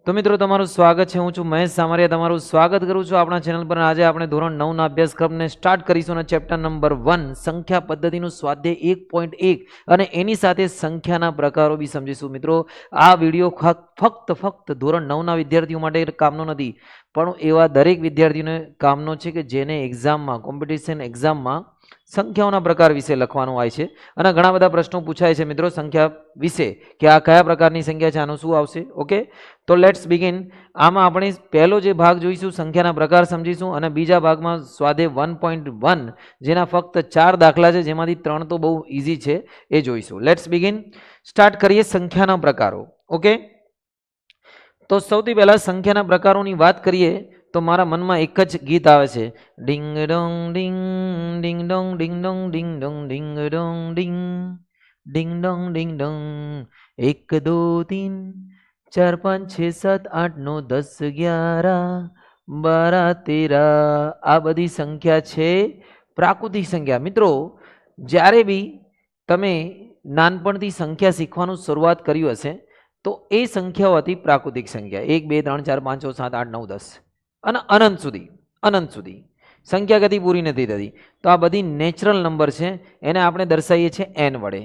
તો મિત્રો તમારું સ્વાગત છે। હું છું મહેશ સામરિયા, તમારું સ્વાગત કરું છું આપણા ચેનલ પર। આજે આપણે ધોરણ 9 ના અભ્યાસક્રમને સ્ટાર્ટ કરીશું અને ચેપ્ટર નંબર 1 સંખ્યા પદ્ધતિનું સ્વાધ્યાય 1.1 અને એની સાથે સંખ્યાના પ્રકારો બી સમજીશું। મિત્રો આ વિડીયો ફક્ત ધોરણ 9 ના વિદ્યાર્થીઓ માટે કામનો નથી, પણ એવા દરેક વિદ્યાર્થીઓને કામનો છે કે જેને એક્ઝામમાં, કોમ્પિટિશન એક્ઝામમાં સંખ્યાઓના પ્રકાર વિશે લખવાનું હોય છે અને ઘણા બધા પ્રશ્નો પૂછાય છે મિત્રો સંખ્યા વિશે કે આ કયા પ્રકારની સંખ્યા છે, આનું શું આવશે। ઓકે, તો લેટ્સ બિગિન। આમાં આપણે પહેલો જે ભાગ જોઈશું સંખ્યાના પ્રકાર સમજીશું અને બીજા ભાગમાં સ્વાધ્યાય 1.1 જેના ફક્ત 4 દાખલા છે, જેમાંથી 3 તો બહુ ઇઝી છે, એ જોઈશું। લેટ્સ બિગિન, સ્ટાર્ટ કરીએ સંખ્યાના પ્રકારો। ઓકે, તો સૌથી પહેલા સંખ્યાના પ્રકારોની વાત કરીએ તો મારા મનમાં એક જ ગીત આવે છે, ડિંગ ડોંગ ડિંગ ડિંગ ડોંગ ડિંગ ડોંગ ડિંગ ડોંગ ડિંગ ડોંગ ડિંગ ડિંગ ડોંગ ડિંગ ડોંગ 1 2 3 4 5 6 7 8 9 10 11 12 13 આ બધી સંખ્યા છે પ્રાકૃતિક સંખ્યા। મિત્રો જ્યારે બી તમે નાનપણથી સંખ્યા શીખવાનું શરૂઆત કર્યું હશે તો એ સંખ્યાઓ હતી પ્રાકૃતિક સંખ્યા, 1 2 3 4 5 6 7 8 9 10 અને અનંત સુધી સંખ્યા કદી પૂરી નથી થતી। તો આ બધી નેચરલ નંબર છે, એને આપણે દર્શાવીએ છીએ n વડે।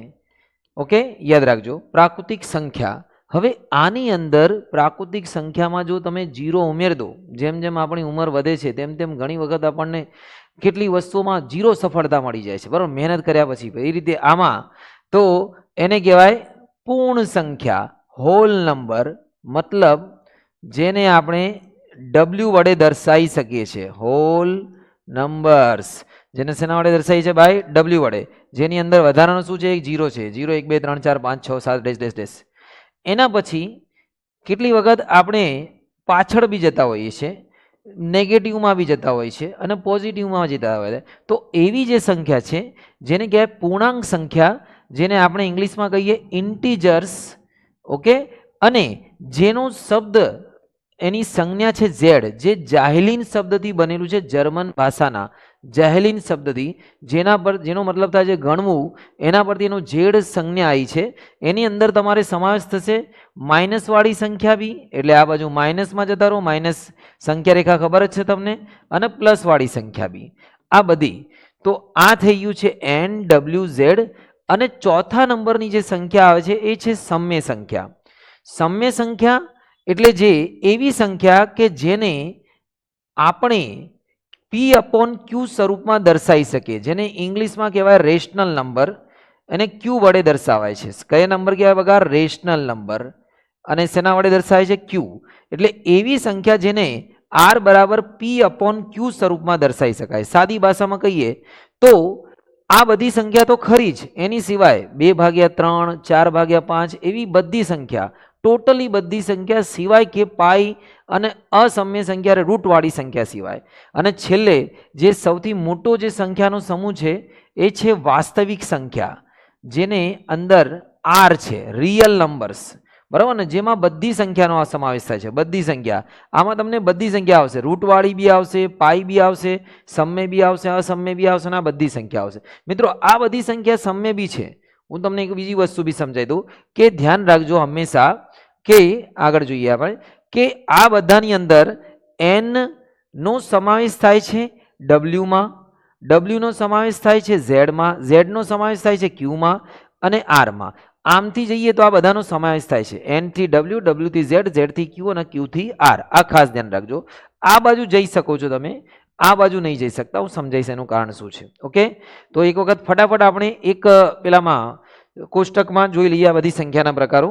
ઓકે, યાદ રાખજો પ્રાકૃતિક સંખ્યા। હવે આની અંદર પ્રાકૃતિક સંખ્યામાં જો તમે 0 ઉમેર દો, જેમ જેમ આપણી ઉંમર વધે છે તેમ તેમ ઘણી વખત આપણને કેટલી વસ્તુઓમાં 0 સફળતા મળી જાય છે, બરાબર, મહેનત કર્યા પછી। એ રીતે આમાં તો એને કહેવાય પૂર્ણ સંખ્યા, હોલ નંબર, મતલબ જેને આપણે W વડે દર્શાવી શકીએ છીએ, હોલ નંબર્સ, જેને શેના વડે દર્શાવી છે ભાઈ? W વડે, જેની અંદર વધારાનું શું છે? 0 છે, 0 1 2 3 4 5 6 7 ડેશ ડેશ ડેશ। એના પછી કેટલી વખત આપણે પાછળ બી જતા હોઈએ છીએ, નેગેટિવમાં બી જતા હોય છે અને પોઝિટિવમાં જતા હોય છે। તો એવી જે સંખ્યા છે જેને કહેવાય પૂર્ણાંક સંખ્યા, જેને આપણે ઇંગ્લિશમાં કહીએ ઇન્ટીજર્સ। ઓકે, અને જેનો શબ્દ એની સંજ્ઞા છે ઝેડ, જે જાહેલીન શબ્દથી બનેલું છે, જર્મન ભાષાના જાહેલીન શબ્દથી, જેનો મતલબ થાય છે ગણવું, એના પરથી એનું ઝેડ સંજ્ઞા આવી છે। એની અંદર તમારે સમાવેશ થશે માઇનસ વાળી સંખ્યા બી, એટલે આ બાજુ માઇનસમાં જતા રહો, માઇનસ સંખ્યા રેખા ખબર જ છે તમને, અને પ્લસ વાળી સંખ્યા બી, આ બધી। તો આ થઈ ગયું છે NWZ। અને ચોથા નંબરની જે સંખ્યા આવે છે એ છે સમય સંખ્યા। સમય સંખ્યા એટલે જે એવી સંખ્યા કે જેને આપણે P/Q સ્વરૂપમાં દર્શાવી શકીએ, જેને ઇંગ્લિશમાં કહેવાય રેશનલ નંબર, અને Q વડે દર્શાવાય છે। કયા નંબર કહેવાય બગા? Rational number. અને શેના વડે દર્શાવાય છે? Q। એટલે એવી સંખ્યા જેને R બરાબર P/Q સ્વરૂપમાં દર્શાવી શકાય। સાદી ભાષામાં કહીએ તો આ બધી સંખ્યા તો ખરી જ, એની સિવાય 2/3 4/5 એવી બધી સંખ્યા, ટોટલી બધી સંખ્યા સિવાય કે પાઈ અને અસમ્ય સંખ્યા, રૂટવાળી સંખ્યા સિવાય। અને છેલ્લે જે સૌથી મોટો જે સંખ્યાનો સમૂહ છે એ છે વાસ્તવિક સંખ્યા, જેને અંદર R છે, રિયલ નંબર્સ, બરાબર ને, જેમાં બધી સંખ્યાનો આ સમાવેશ થાય છે, બધી સંખ્યા। આમાં તમને બધી સંખ્યા આવશે, રૂટવાળી બી આવશે, પાઈ બી આવશે, સમય બી આવશે, અસમય બી આવશે, અને આ બધી સંખ્યા આવશે। મિત્રો આ બધી સંખ્યા સમય બી છે। હું તમને એક બીજી વસ્તુ બી સમજાવી દઉં કે ધ્યાન રાખજો હંમેશા કે આગળ જોઈએ આપણે કે આ બધાની અંદર n નો સમાવેશ થાય છે W-માં, W નો સમાવેશ થાય છે Z-માં, Z નો સમાવેશ થાય છે Q-માં અને R-માં। આમથી જઈએ તો આ બધાનો સમાવેશ થાય છે, N થી W, W થી Z, Z થી Q અને Q થી R। આ ખાસ ધ્યાન રાખજો। આ બાજુ જઈ શકો છો તમે, આ બાજુ નહીં જઈ શકતા, હું સમજાઈશ એનું કારણ શું છે। ઓકે, તો એક વખત ફટાફટ આપણે એક પેલામાં કોષ્ટકમાં જોઈ લઈએ આ બધી સંખ્યાના પ્રકારો।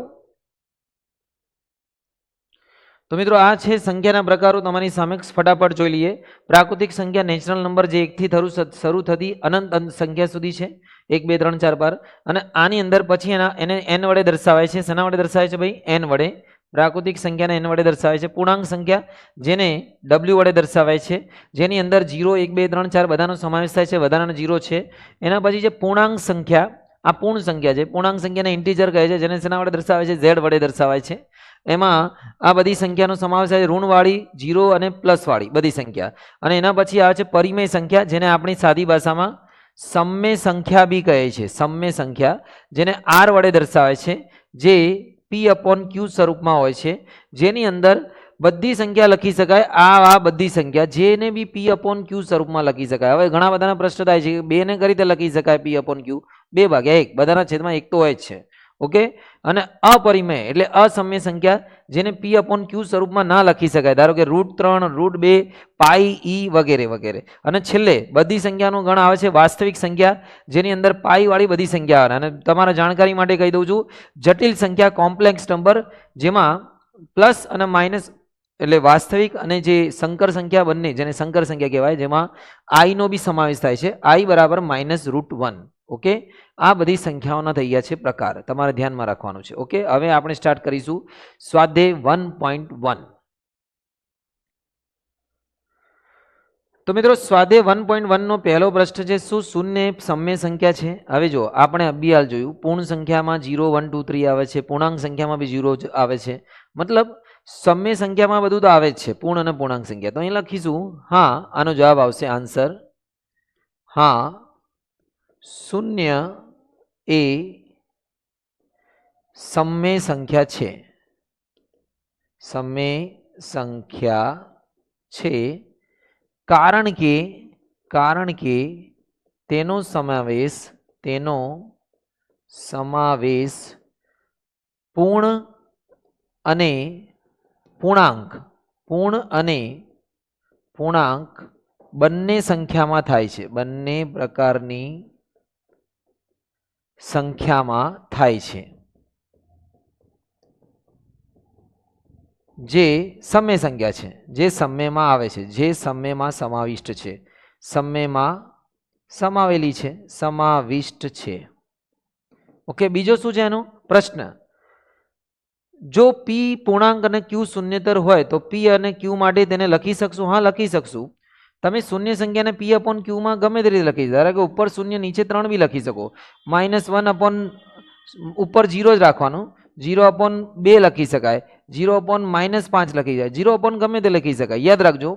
તો મિત્રો આ છે સંખ્યાના પ્રકારો, તમારી સામે ફટાફટ જોઈ લઈએ। પ્રાકૃતિક સંખ્યા નેચરલ નંબર, જે 1 થી શરૂ થતી અનંત સંખ્યા સુધી છે, 1 2 3 4 5। અને આની અંદર પછી એને n વડે દર્શાવાય છે। શેના વડે દર્શાવાય છે ભાઈ? n વડે। પ્રાકૃતિક સંખ્યાને n વડે દર્શાવાય છે। પૂર્ણાંક સંખ્યા જેને W વડે દર્શાવાય છે, જેની અંદર 0 1 2 3 4 બધાનો સમાવેશ થાય છે, વધારાના 0 છે। એના પછી જે પૂર્ણાંક સંખ્યા, આ પૂર્ણ સંખ્યા છે, પૂર્ણાંક સંખ્યાને ઇન્ટીજર કહે છે, જેને શેના વડે દર્શાવાય છે? Z વડે દર્શાવાય છે। એમાં આ બધી સંખ્યાનો સમાવેશ થાય છે, ઋણવાળી, 0 અને પ્લસવાળી બધી સંખ્યા। અને એના પછી આવે છે પરિમેય સંખ્યા, જેને આપણી સાદી ભાષામાં સમય સંખ્યા બી કહે છે। સમય સંખ્યા જેને R વડે દર્શાવાય છે, જે P/Q સ્વરૂપમાં હોય છે, જેની અંદર બધી સંખ્યા લખી શકાય. આ બધી સંખ્યા જેને બી P/Q સ્વરૂપમાં લખી શકાય. હવે ઘણા બધાના પ્રશ્ન થાય છે કે 2 ને કઈ રીતે લખી શકાય P/Q? 2/1, બધાના છેદમાં 1 તો હોય જ છે. ઓકે, અને અપરિમેય એટલે અસમ્ય સંખ્યા જેને P/Q સ્વરૂપમાં ના લખી શકાય, ધારો કે √3, √2, પાઈ, e વગેરે વગેરે. અને છેલ્લે બધી સંખ્યાનું ગણ આવે છે વાસ્તવિક સંખ્યા, જેની અંદર પાઈ વાળી બધી સંખ્યા આવે. અને તમારા જાણકારી માટે કહી દઉં છું, જટિલ સંખ્યા કોમ્પ્લેક્સ નંબર, જેમાં પ્લસ અને માઇનસ એટલે વાસ્તવિક અને જે સંકર સંખ્યા બંને, જેને સંકર સંખ્યા કહેવાય, જેમાં i નો બી સમાવેશ થાય છે, i બરાબર -√1. ઓકે, આ બધી સંખ્યાઓના થઈ ગયા છે પ્રકાર, તમારે ધ્યાનમાં રાખવાનું છે. ઓકે, હવે આપણે સ્ટાર્ટ કરીશું સ્વાધ્યાય 1.1. તો મિત્રો સ્વાધ્યાય 1.1 નો પહેલો પ્રશ્ન છે, શું શૂન્ય સમય સંખ્યા છે? હવે જો આપણે અભિયાલ જોયું, પૂર્ણ સંખ્યામાં 0, 1, 2, 3 આવે છે, પૂર્ણાંક સંખ્યામાં બી 0 આવે છે, મતલબ સમય સંખ્યામાં બધું તો આવે જ છે, પૂર્ણ અને પૂર્ણાંક સંખ્યા. તો અહીં લખીશું હા, આનો જવાબ આવશે આન્સર હા, શૂન્ય એ સમય સંખ્યા છે. સમય સંખ્યા છે કારણ કે તેનો સમાવેશ પૂર્ણ અને પૂર્ણાંક બંને સંખ્યામાં થાય છે, બંને પ્રકારની સંખ્યામાં થાય છે. જે સમય સંખ્યા છે, જે સમયમાં આવે છે, જે સમયમાં સમાવિષ્ટ છે, સમયમાં સમાવેલી છે, સમાવિષ્ટ છે. ઓકે, બીજો શું છે એનો પ્રશ્ન? જો P પૂર્ણાંક અને Q શૂન્યતર હોય તો P અને Q માટે તેને લખી શકશું? હા, લખી શકશું. તમે શૂન્ય સંખ્યાને P/Q માં ગમે તે રીતે લખી શકો, ધારો કે ઉપર 0 નીચે 3 બી લખી શકો. -1 ઉપર 0 જ રાખવાનું, 0/2 લખી શકાય, 0/-5 લખી જાય, 0/ ગમે તે લખી શકાય. યાદ રાખજો,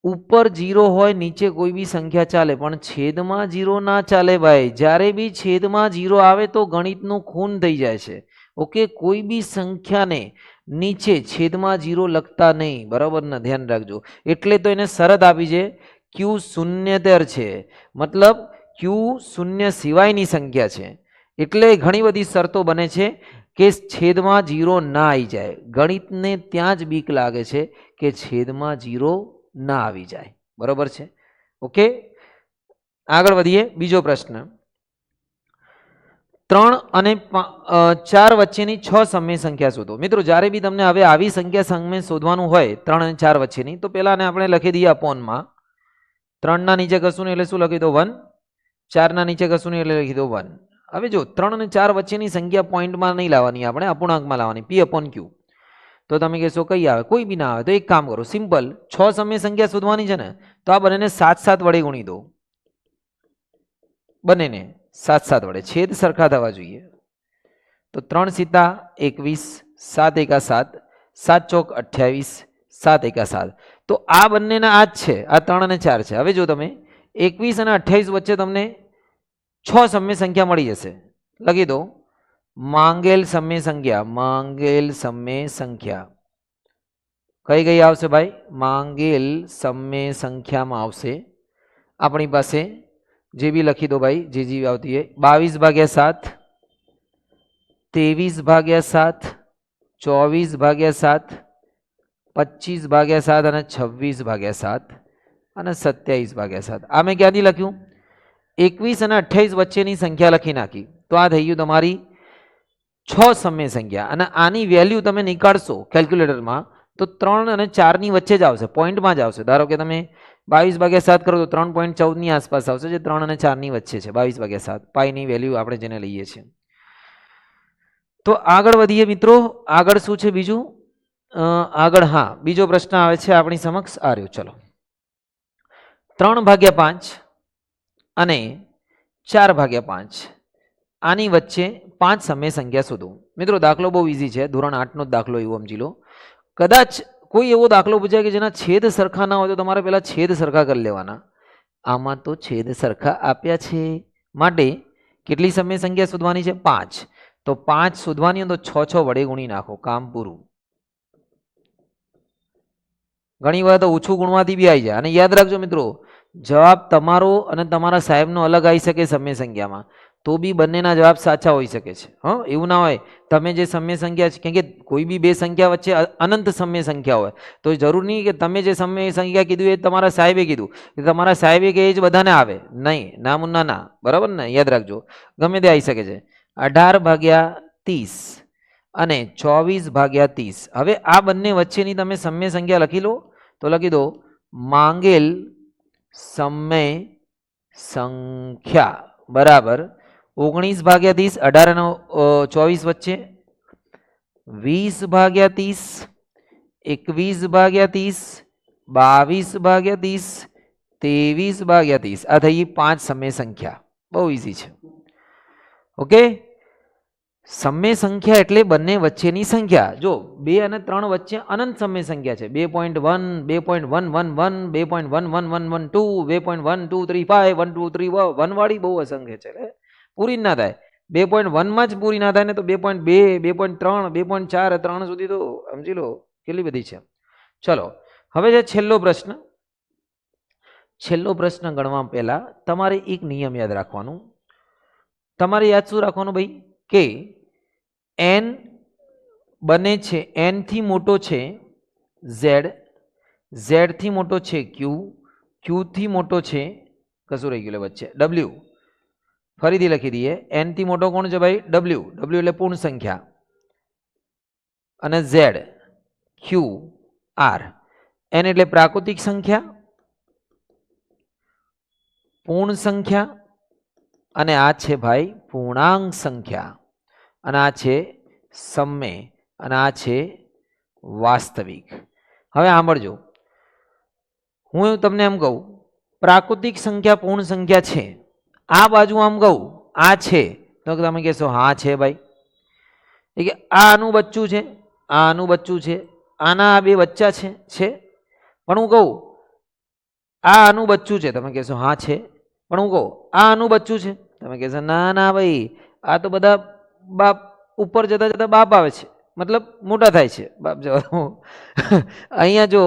ઉપર 0 હોય નીચે કોઈ બી સંખ્યા ચાલે, પણ છેદમાં 0 ના ચાલે ભાઈ. જ્યારે બી છેદમાં 0 આવે તો ગણિતનું ખૂન થઈ જાય છે. ઓકે, કોઈ બી સંખ્યાને નીચે છેદમાં 0 લખતા નહીં, બરાબર ને? ધ્યાન રાખજો. એટલે તો એને શરત આપી છે Q શૂન્યતર છે, મતલબ Q શૂન્ય સિવાયની સંખ્યા છે. એટલે ઘણી બધી શરતો બને છે કે છેદમાં 0 ના આવી જાય. ગણિતને ત્યાં જ બીક લાગે છે કે છેદમાં 0 ના આવી જાય, બરોબર છે? ઓકે, આગળ વધીએ. બીજો પ્રશ્ન, 3 અને 4 વચ્ચેની 6 સમય સંખ્યા શોધો. મિત્રો જ્યારે બી તમને હવે આવી સંખ્યા સમય શોધવાનું હોય 3 અને 4 વચ્ચેની, તો પહેલા આપણે લખી દઈએ અપોનમાં. 3 ના નીચે કશું નહીં એટલે શું લખી દો? 1. 4 ના નીચે કશું નહીં એટલે લખી દો 1. હવે જો 3 અને 4 વચ્ચેની સંખ્યા પોઈન્ટમાં નહીં લાવવાની, આપણે અપૂર્ણાંકમાં લાવવાની, P/Q. તો તમે કહેશો કઈ આવે? કોઈ બી ના આવે. તો એક કામ કરો, સિમ્પલ, 6 સમય સંખ્યા શોધવાની છે ને, તો આ બંનેને 7 વડે ગુણી દો. બંનેને 7 વડે, છેદ સરખા થવા જોઈએ. તો 3 સીતા 21, 7 એકા 7, 7 ચોક 28, 7 એકા 7. તો આ બંનેના આ જ છે, આ 3 અને 4 છે. હવે જો તમે 21 અને 28 વચ્ચે તમને 6 સમય સંખ્યા મળી જશે. લખી દો માંગેલ સમય સંખ્યા. કઈ આવશે ભાઈ? માંગેલ સમય સંખ્યામાં આવશે આપણી પાસે જે બી લખી દો ભાઈ, જે આવતી હોય, 22/7, 23/7, 24/7, 25/7 અને 26/7 અને 27/7. આ મેં ક્યાંથી લખ્યું? 21 અને 28 વચ્ચેની સંખ્યા લખી નાખી. તો આ થઈ ગયું તમારી 6 સમય સંખ્યા. અને આની વેલ્યુ તમે નીકાળશો કેલ્ક્યુલેટરમાં તો 3 અને 4 ની વચ્ચે જ આવશે, પોઈન્ટમાં જ આવશે. ધારો કે તમે 22/7 કરો તો 3.14 ની આસપાસ આવશે, જે 3 અને 4 ની વચ્ચે છે. 22/7 પાઈની વેલ્યુ આપણે જેને લઈએ છીએ. તો આગળ વધીએ મિત્રો. આગળ શું છે બીજું? આગળ હા, બીજો પ્રશ્ન આવે છે આપણી સમક્ષ. આ રહ્યો, ચલો. 3/5 અને 4/5, આની વચ્ચે 5 સમય સંખ્યા શોધો. મિત્રો દાખલો બહુ ઈઝી છે, ધોરણ 8 નો દાખલો એવું સમજી લો. કદાચ કોઈ એવો દાખલો પૂછાય કે જેના છેદ સરખા ના હોય તો તમારે પહેલા છેદ સરખા કરી લેવાના. આમાં તો છેદ સરખા આપ્યા છે, માટે કેટલી સમય સંખ્યા શોધવાની છે? 5. તો 5 શોધવાની હોય તો 6 વડે ગુણી નાખો, કામ પૂરું. ઘણી વાર તો ઓછું ગુણવાથી બી આવી જાય. અને યાદ રાખજો મિત્રો, જવાબ તમારો અને તમારા સાહેબનો અલગ આવી શકે સમય સંખ્યામાં, તો બી બંનેના જવાબ સાચા હોઈ શકે છે. હા, એવું ના હોય તમે જે સમય સંખ્યા છે, કેમ કે કોઈ બી બે સંખ્યા વચ્ચે અનંત સમય સંખ્યા હોય તો જરૂર નહીં કે તમે જે સમય સંખ્યા કીધું એ તમારા સાહેબે કીધું, તમારા સાહેબે કે એ જ બધાને આવે, નહીં, ના મુન્ના ના, બરાબર ને? યાદ રાખજો, ગમે તે આવી શકે છે. 18/30 અને 24/30. હવે આ બંને વચ્ચેની તમે સમય સંખ્યા લખી લો, તો લખી દો માંગેલ સમય સંખ્યા બરાબર 19/30, 18 અને 24 વચ્ચે, 20/30, 21/30, 22/30, 23/30. આ થઈ 5 સમય સંખ્યા. બહુ ઈઝી છે. ઓકે, સમય સંખ્યા એટલે બંને વચ્ચેની સંખ્યા. જો 2 અને 3 વચ્ચે અનંત સમય સંખ્યા છે, 2.1, 2.111, 2.11112, 2.1235, 123 વાળી બહુ અસંખ્ય છે, એટલે પૂરી ના થાય. 2.1 માં જ પૂરી ના થાય ને તો 2.2, 2.3, 2.4, 3 સુધી તો સમજી લો કેટલી બધી છે. ચલો, હવે છે છેલ્લો પ્રશ્ન. છેલ્લો પ્રશ્ન ગણવા પહેલા તમારે એક નિયમ યાદ રાખવાનું. તમારે યાદ શું રાખવાનું ભાઈ, કે n બને છે, n થી મોટો છે z, z થી મોટો છે q, q થી મોટો છે, કશું રહી ગયું વચ્ચે, w. ફરીથી લખી દઈએ, n થી મોટો કોણ છે ભાઈ? w. w એટલે પૂર્ણ સંખ્યા, અને z, q, r. n એટલે પ્રાકૃતિક સંખ્યા, પૂર્ણ સંખ્યા, અને આ છે ભાઈ પૂર્ણાંક સંખ્યા, અને આ છે સમય, અને આ છે વાસ્તવિક. હવે સાંભળજો, હું તમને એમ કહું પ્રાકૃતિક સંખ્યા પૂર્ણ સંખ્યા છે, આ બાજુ આમ કહું આ છે, તો તમે કહેશો હા છે ભાઈ. કે આ આનું બચ્ચું છે, આ આનું બચ્ચું છે, આના આ બે બચ્ચા છે. પણ હું કહું આ આનું બચ્ચું છે, તમે કહેશો હા છે. પણ હું કહું આ આનું બચ્ચું છે, તમે કહેશો ના ના ભાઈ, આ તો બધા બાપ ઉપર જતા જતા બાપ આવે છે, મતલબ મોટા થાય છે બાપ જવા. અહીંયા જો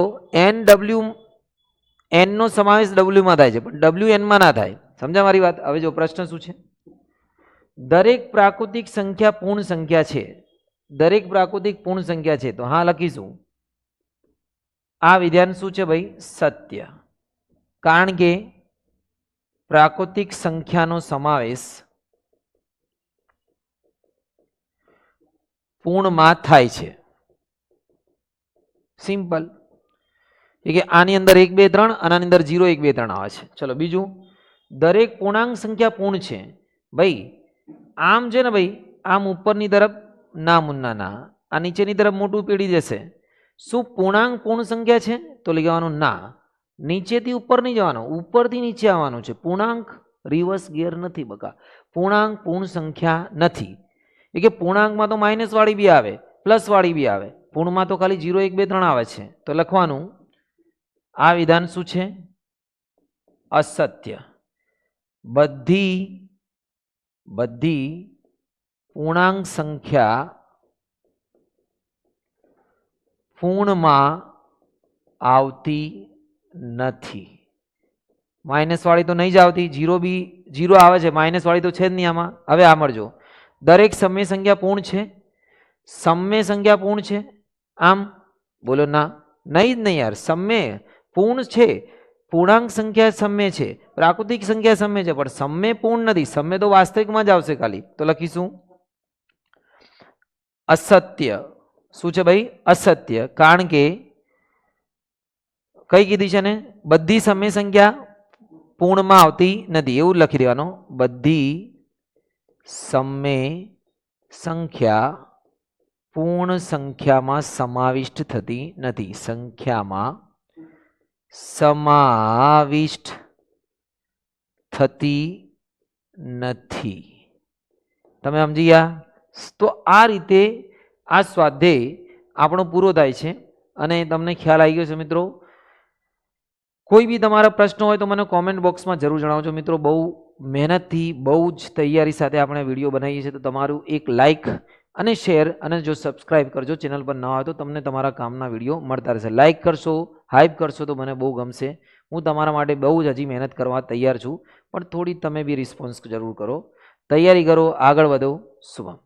n નો સમાવેશ w માં થાય છે, પણ w n માં ના થાય. સમજા મારી વાત? હવે જો પ્રશ્ન શું છે, દરેક પ્રાકૃતિક સંખ્યા પૂર્ણ સંખ્યા છે, દરેક પ્રાકૃતિક પૂર્ણ સંખ્યા છે, તો હા લખીશું આ વિધાન શું છે ભાઈ? સત્ય. કારણ કે પ્રાકૃતિક સંખ્યાનો સમાવેશ પૂર્ણમાં થાય છે. સિમ્પલ. કે આની અંદર 1 2 3 અને આની અંદર 0 1 2 3 આવે છે. ચલો બીજું, દરેક પૂર્ણાંક સંખ્યા પૂર્ણ છે. ભાઈ આમ છે ને ભાઈ, આમ ઉપરની તરફ ના મુન્ના ના, આ નીચેની તરફ મોટું પેડી જશે. શું પૂર્ણાંક પૂર્ણ સંખ્યા છે? તો લખવાનું ના, નીચેથી ઉપર નહીં જવાનું, ઉપરથી નીચે આવવાનું છે. પૂર્ણાંક રિવર્સ ગિયર નથી બકા, પૂર્ણાંક પૂર્ણ સંખ્યા નથી. એ કે પૂર્ણાંકમાં તો માઇનસ વાળી બી આવે, પ્લસ વાળી બી આવે, પૂર્ણમાં તો ખાલી 0 1 2 3 આવે છે. તો લખવાનું આ વિધાન શું છે? અસત્ય. બધી પૂર્ણાંક સંખ્યા પૂર્ણમાં આવતી નથી. માઇનસ વાળી તો નહીં જ આવતી, 0 આવે છે, માઇનસ વાળી તો છે જ નહીં આમાં. હવે સાંભળજો, દરેક સમય સંખ્યા પૂર્ણ છે, સમય સંખ્યા પૂર્ણ છે. આમ બોલો ના, નહીં જ નહીં યાર, સમય પૂર્ણ છે, પૂર્ણાંક સંખ્યા સમય છે, પ્રાકૃતિક સંખ્યા સમય છે, પણ સમય પૂર્ણ નથી. સમય તો વાસ્તવિકમાં જ આવશે ખાલી. તો લખીશું અસત્ય. શું છે ભાઈ? અસત્ય. કારણ કે કઈ કીધી છે ને? બધી સમય સંખ્યા પૂર્ણમાં આવતી નથી, એવું લખી દેવાનું. બધી સમય સંખ્યા પૂર્ણ સંખ્યામાં સમાવિષ્ટ થતી નથી. સંખ્યામાં સમાવિષ્ટ થતી નથી. તમે સમજી ગયા? તો આ રીતે આ સ્વાધ્યાય આપણો પૂરો થાય છે, અને તમને ખ્યાલ આવી ગયો છે મિત્રો. કોઈ બી તમારા પ્રશ્ન હોય તો મને કોમેન્ટ બોક્સમાં જરૂર જણાવજો મિત્રો. બહુ મહેનતથી બહુ જ તૈયારી સાથે આપણે વિડીયો બનાવીએ છીએ, તો તમારું એક લાઇક અને શેર અને જો સબસ્ક્રાઇબ કરજો, ચેનલ પર ન હોય તો તમને તમારા કામના વિડીયો મળતા રહેશે. લાઇક કરશો, હાઇપ કરશો તો મને બહુ ગમશે. હું તમારા માટે બહુ જ હજી મહેનત કરવા તૈયાર છું, પણ થોડી તમે બી રિસ્પોન્સ જરૂર કરો. તૈયારી કરો, આગળ વધો. શુભમ.